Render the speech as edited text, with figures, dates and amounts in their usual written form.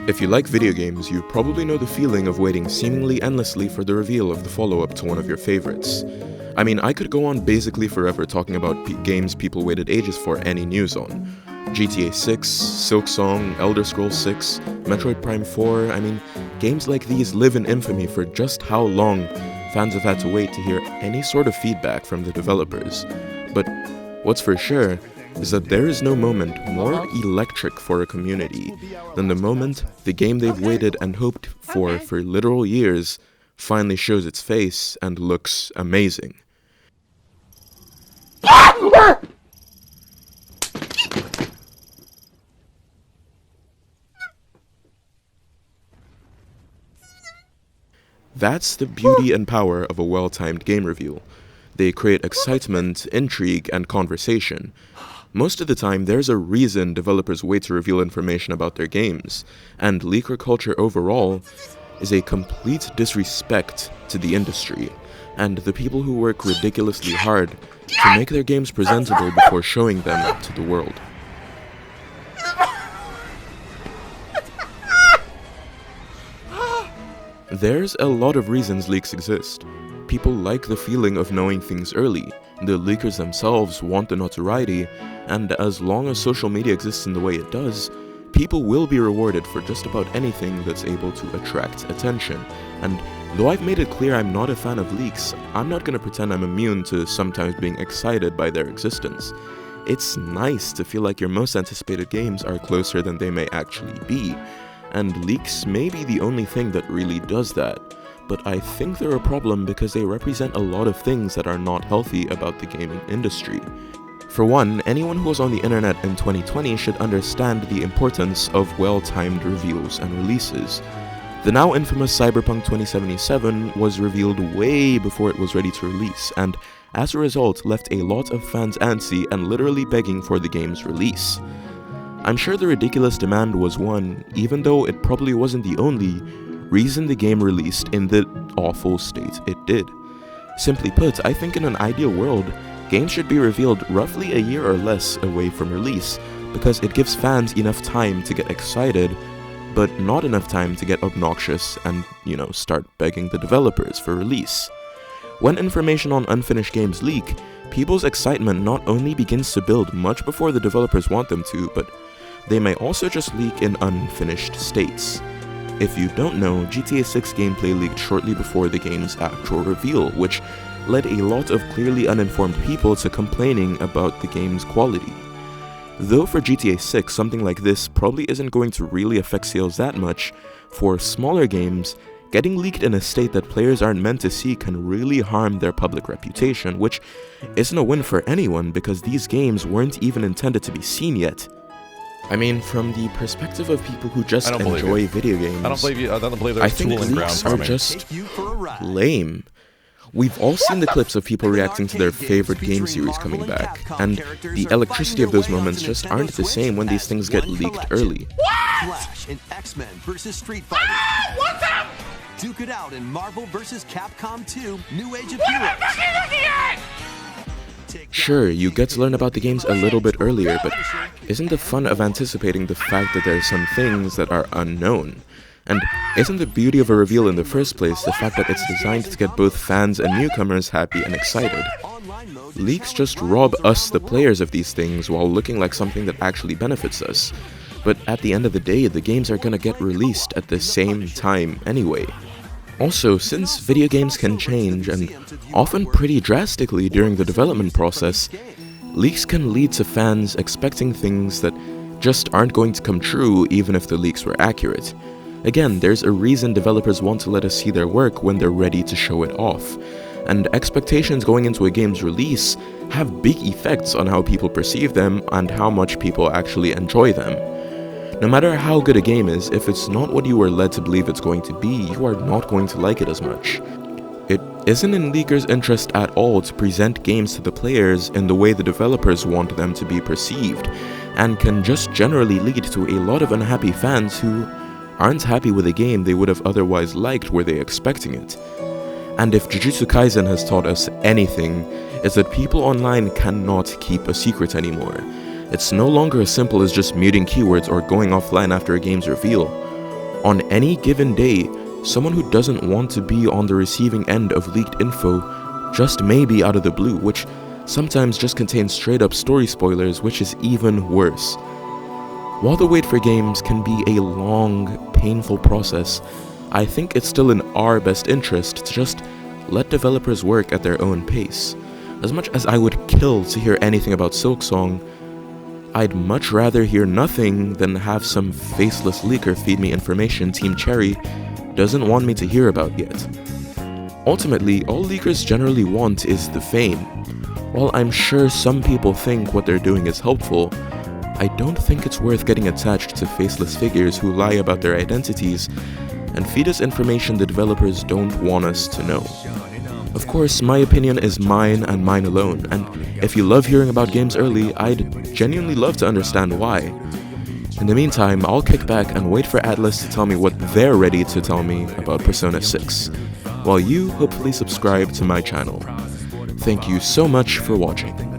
If you like video games, you probably know the feeling of waiting seemingly endlessly for the reveal of the follow-up to one of your favorites. I mean, I could go on basically forever talking about games people waited ages for any news on. GTA 6, Silksong, Elder Scrolls 6, Metroid Prime 4, I mean, games like these live in infamy for just how long fans have had to wait to hear any sort of feedback from the developers. But what's for sure is that there is no moment more electric for a community than the moment the game they've waited and hoped for literal years finally shows its face and looks amazing. That's the beauty and power of a well-timed game reveal. They create excitement, intrigue, and conversation. Most of the time, there's a reason developers wait to reveal information about their games, and leaker culture overall is a complete disrespect to the industry, and the people who work ridiculously hard to make their games presentable before showing them to the world. There's a lot of reasons leaks exist. People like the feeling of knowing things early, the leakers themselves want the notoriety, and as long as social media exists in the way it does, people will be rewarded for just about anything that's able to attract attention. And though I've made it clear I'm not a fan of leaks, I'm not gonna pretend I'm immune to sometimes being excited by their existence. It's nice to feel like your most anticipated games are closer than they may actually be, and leaks may be the only thing that really does that. But I think they're a problem because they represent a lot of things that are not healthy about the gaming industry. For one, anyone who was on the internet in 2020 should understand the importance of well-timed reveals and releases. The now infamous Cyberpunk 2077 was revealed way before it was ready to release, and as a result left a lot of fans antsy and literally begging for the game's release. I'm sure the ridiculous demand was one, even though it probably wasn't the only, reason the game released in the awful state it did. Simply put, I think in an ideal world, games should be revealed roughly a year or less away from release, because it gives fans enough time to get excited, but not enough time to get obnoxious and, start begging the developers for release. When information on unfinished games leak, people's excitement not only begins to build much before the developers want them to, but they may also just leak in unfinished states. If you don't know, GTA 6 gameplay leaked shortly before the game's actual reveal, which led a lot of clearly uninformed people to complaining about the game's quality. Though for GTA 6, something like this probably isn't going to really affect sales that much, for smaller games, getting leaked in a state that players aren't meant to see can really harm their public reputation, which isn't a win for anyone because these games weren't even intended to be seen yet. I mean, from the perspective of people who just enjoy video games, I don't believe I think leaks are just lame. We've all seen the clips of people reacting to their favorite game series coming back, and the electricity of those moments just aren't the same when these things get leaked early. Flash in X-Men vs. Street Fighter. What's up? Duke it out in Marvel vs. Capcom 2, New Age of Heroes. Sure, you get to learn about the games a little bit earlier, but isn't the fun of anticipating the fact that there are some things that are unknown? And isn't the beauty of a reveal in the first place the fact that it's designed to get both fans and newcomers happy and excited? Leaks just rob us, the players, of these things while looking like something that actually benefits us. But at the end of the day, the games are gonna get released at the same time anyway. Also, since video games can change, and often pretty drastically during the development process, leaks can lead to fans expecting things that just aren't going to come true even if the leaks were accurate. Again, there's a reason developers want to let us see their work when they're ready to show it off, and expectations going into a game's release have big effects on how people perceive them and how much people actually enjoy them. No matter how good a game is, if it's not what you were led to believe it's going to be, you are not going to like it as much. It isn't in leakers' interest at all to present games to the players in the way the developers want them to be perceived, and can just generally lead to a lot of unhappy fans who aren't happy with a game they would have otherwise liked were they expecting it. And if Jujutsu Kaisen has taught us anything, it's that people online cannot keep a secret anymore. It's no longer as simple as just muting keywords or going offline after a game's reveal. On any given day, someone who doesn't want to be on the receiving end of leaked info just may be out of the blue, which sometimes just contains straight up story spoilers, which is even worse. While the wait for games can be a long, painful process, I think it's still in our best interest to just let developers work at their own pace. As much as I would kill to hear anything about Silksong, I'd much rather hear nothing than have some faceless leaker feed me information Team Cherry doesn't want me to hear about yet. Ultimately, all leakers generally want is the fame. While I'm sure some people think what they're doing is helpful, I don't think it's worth getting attached to faceless figures who lie about their identities and feed us information the developers don't want us to know. Of course, my opinion is mine and mine alone, and if you love hearing about games early, I'd genuinely love to understand why. In the meantime, I'll kick back and wait for Atlas to tell me what they're ready to tell me about Persona 6, while you hopefully subscribe to my channel. Thank you so much for watching.